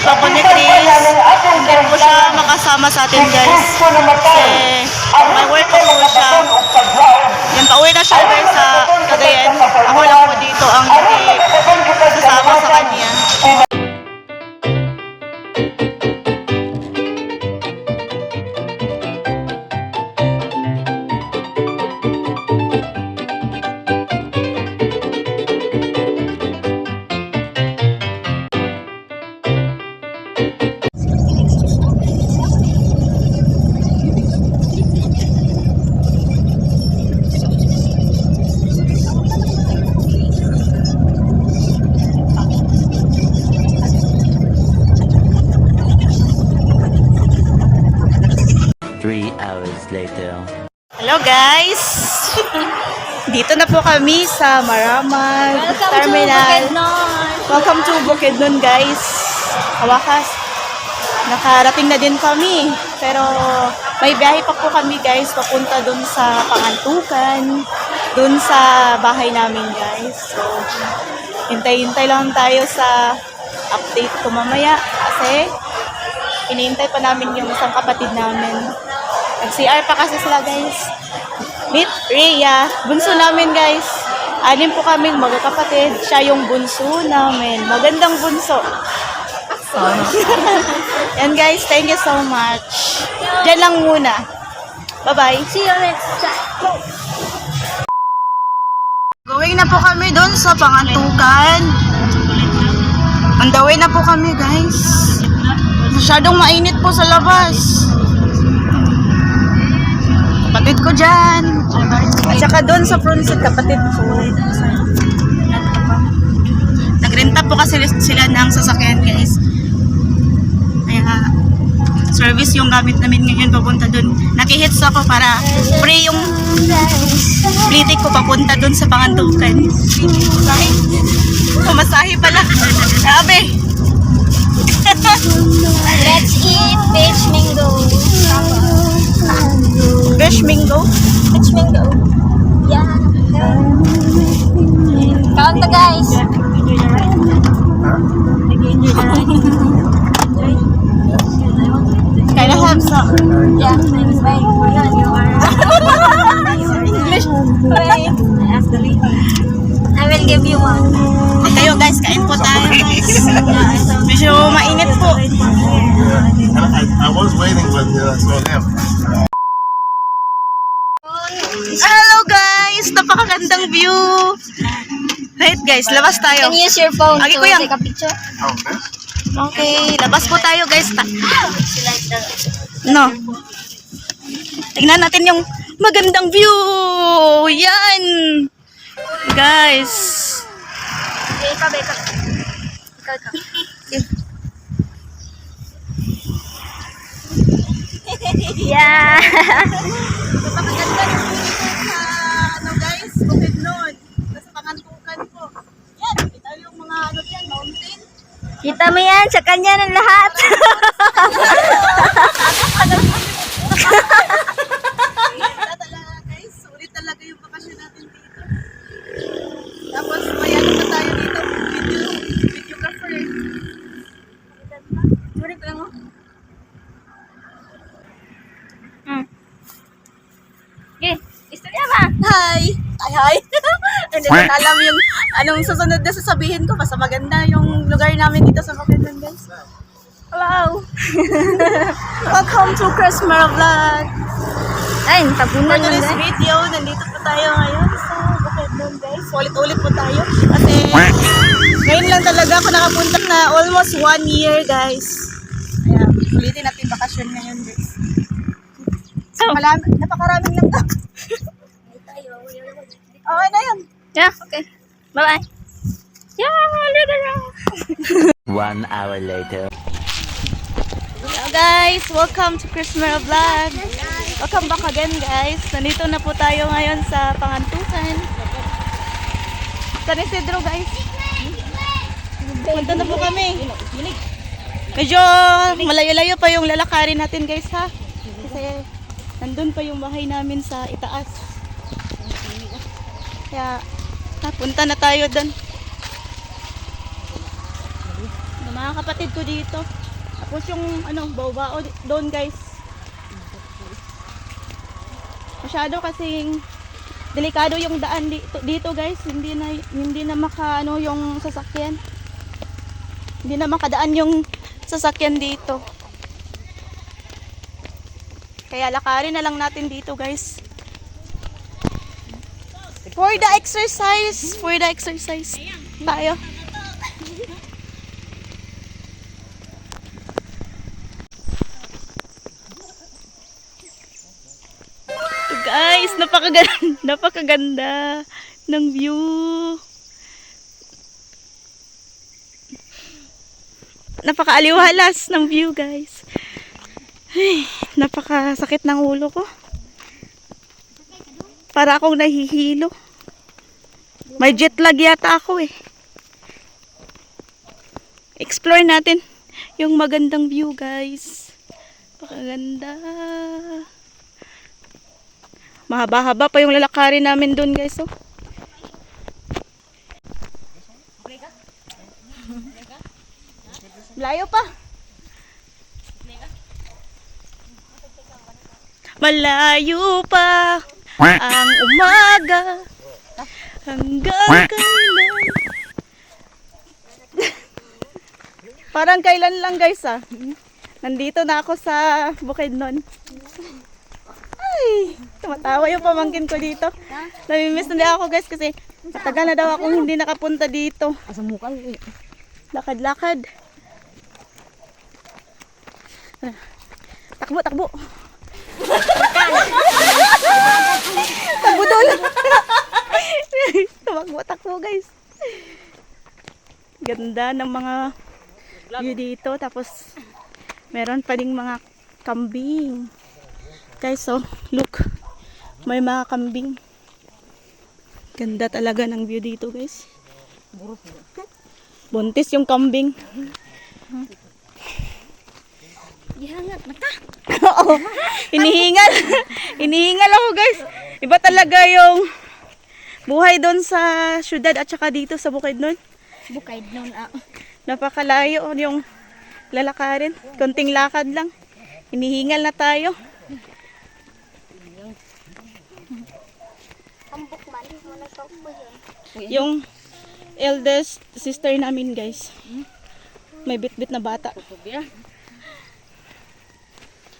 pa po ni Chris. Hindi po siya makasama sa atin guys. Kasi may work po siya. Yan, pauwi na siya guys sa Cagayan. Ako lang po dito ang hindi sasama sa kanya. Later. Hello guys! Dito na po kami sa Maramag Terminal. Welcome to Bukidnon guys. Kawakas. Nakarating na din kami. Pero may biyahe pa po kami guys papunta dun sa Pangantukan. Dun sa bahay namin guys. So, hintay-hintay lang tayo sa update ko mamaya. Kasi hinihintay pa namin yung isang kapatid namin. Nag-CR pa kasi sila guys. Meet Rhea. Bunso namin guys. 6 po kaming magkakapatid. Siya yung bunso namin. Magandang bunso. Yan guys. Thank you so much. Diyan lang muna. Bye-bye. See you next time. Going na po kami doon sa Pangantukan. On the way na po kami guys. Masyadong mainit po sa labas. Kapatid ko dyan. At saka doon sa Pronsit, kapatid ko. Nagrenta po kasi sila ng sasakyan guys. Kaya service yung gamit namin ngayon papunta doon. Nakihits ako para free yung plitik ko papunta doon sa Pangantukan. Pumasahe pala. Grabe. Let's eat peach mango. Fish mango? Peach mango. Yeah. Count na guys. Can I have some? Yeah. English? Wait. I will give you one. Kayo guys, kain po tayo guys. Medyo mainit po. I was waiting, but I saw them. Hello guys! Napakagandang view! Wait guys, labas tayo. Can you use your phone Agi to ko yan. take a picture? Okay, labas po tayo guys. No. Tingnan natin yung magandang view! Yan! Guys! Ikaw. Yeah. Napakaganda ng view sa ano guys, Bukidnon. Sa Pangantukan po. Yan, kita yung mga ano dyan, mountain. Kita mo yan, sa kanya ng lahat. Wala talaga guys, sulit talaga yung bakasyon natin dito. Tapos may ano na tayo dito, videographer. Sorry pa mo. Okay, istorya ba? Hi! Hi! Hindi ko na alam yung anong susunod na sasabihin ko. Basta maganda yung lugar namin dito sa Bukidnon guys. Wow! Welcome to Christmas Vlog! Ay, For tabunan mo today's na. video, nandito po tayo ngayon sa Bukidnon guys. Ulit-ulit po tayo. Kasi ngayon lang talaga ako nakapunta na almost 1 year guys. Kaya ulitin natin bakasyon ngayon guys. So, napakaraming lang tak. Okay na yun. Yeah, okay. Bye-bye. Yeah, later. 1 hour later. Hello guys, welcome to Christmas Vlog. Welcome back again guys. Nandito na po tayo ngayon sa Pangantukan. San Isidro guys. Punta na po kami. Medyo malayo-layo pa yung lalakarin natin guys ha. Kasi nandun pa yung bahay namin sa itaas. Kaya punta na tayo doon. mga kapatid ko dito. Tapos yung ano, bao-bao doon guys. Masyado kasing delikado yung daan dito guys. Hindi na maka ano yung sasakyan. Hindi na makadaan yung sasakyan dito. Kaya lakarin na lang natin dito guys. For the exercise tayo. So guys, napakaganda ng view. Napakaaliwalas ng view guys. Ay, napakasakit ng ulo ko. Para akong nahihilo. May jet lag yata ako eh. Explore natin yung magandang view guys. Napakaganda. Mahaba-haba pa yung lalakarin namin doon guys. Oh. Layo pa. Malayo pa ang umaga hanggang kailan. Parang kailan lang guys ah. Nandito na ako sa Bukidnon. Ay, tumatawa yung pamangkin ko dito. Namimiss na ako guys kasi matagal na daw akong hindi nakapunta dito. Lakad-lakad. Takbo, takbo. Takbo doon. Takbo guys. Ganda ng mga view dito. Tapos meron pa ding mga kambing. Guys, so look. May mga kambing. Ganda talaga ng view dito guys. Buntis yung kambing. Ihangat mata. Oo. Hinihingal. Hinihingal ako guys. Iba talaga yung buhay doon sa syudad at saka dito sa Bukidnon. Bukidnon ah. Napakalayo yung lalakarin. Konting lakad lang. Hinihingal na tayo. Yung eldest sister namin guys. May bit-bit na bata.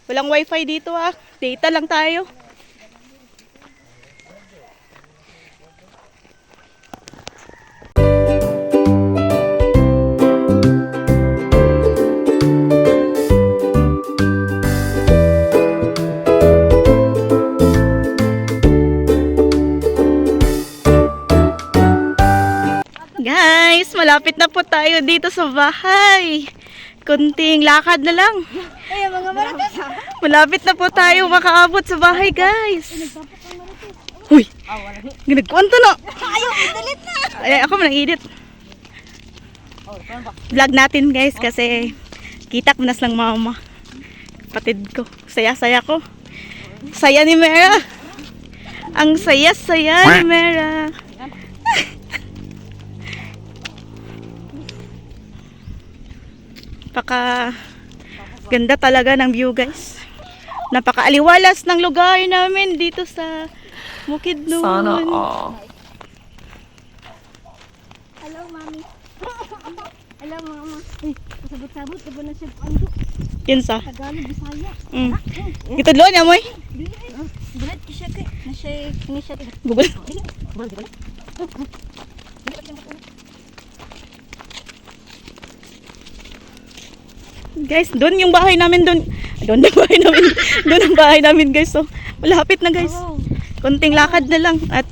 Walang wifi dito ah. Data lang tayo. Guys, malapit na po tayo dito sa bahay. Kunting lakad na lang. Ay, mga marites. Malapit na po tayo makaabot sa bahay, guys. Uy, ginagkwanta na. Ayaw, idalit na. Ay, ako man ang edit. Vlog natin, guys, kasi kita ko nas lang mama. Kapatid ko. Saya-saya ko. Saya ni Mera. Ang saya-saya ni Mera. Napaka ganda talaga ng view guys. Napakaaliwalas ng lugar namin dito sa Bukidnon. Sana all. Hello, mami. Hello, mama. Ay, sabot-sabot. Diba na siya ando? Yun sa. Tagalog, Bisaya. Ito doon niya mo eh. Bulat ko siya kay. Na siya. Google. Guys, doon yung bahay namin doon. Doon yung bahay namin. Doon ang bahay namin guys. So, malapit na guys. Konting lakad na lang at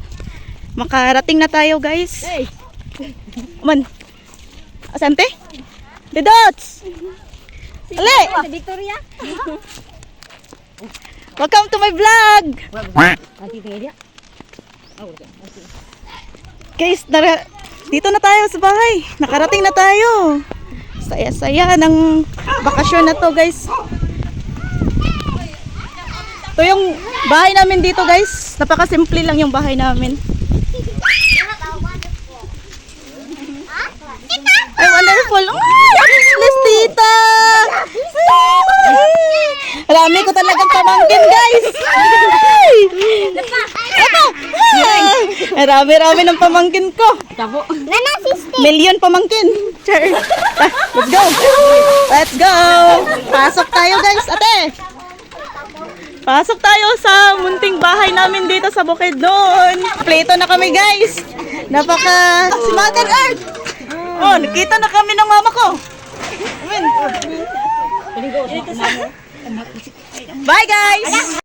makarating na tayo guys. Hey. Man. Asante? The dots. Ale. Victoria. Welcome to my vlog. Guys, dito na tayo sa bahay. Nakarating na tayo. Saya-saya ng bakasyon na to guys. Ito yung bahay namin dito guys. Napakasimple lang yung bahay namin. Ay, wonderful. Ay! Marami-rami ng pamangkin ko. Nana, sister. Million pamangkin. Sure. Let's go. Let's go. Pasok tayo guys, ate. Pasok tayo sa munting bahay namin dito sa Bukidnon. Pleto na kami guys. Si Mother Earth. Oh, nakita na kami ng mama ko. Amen. Bye guys.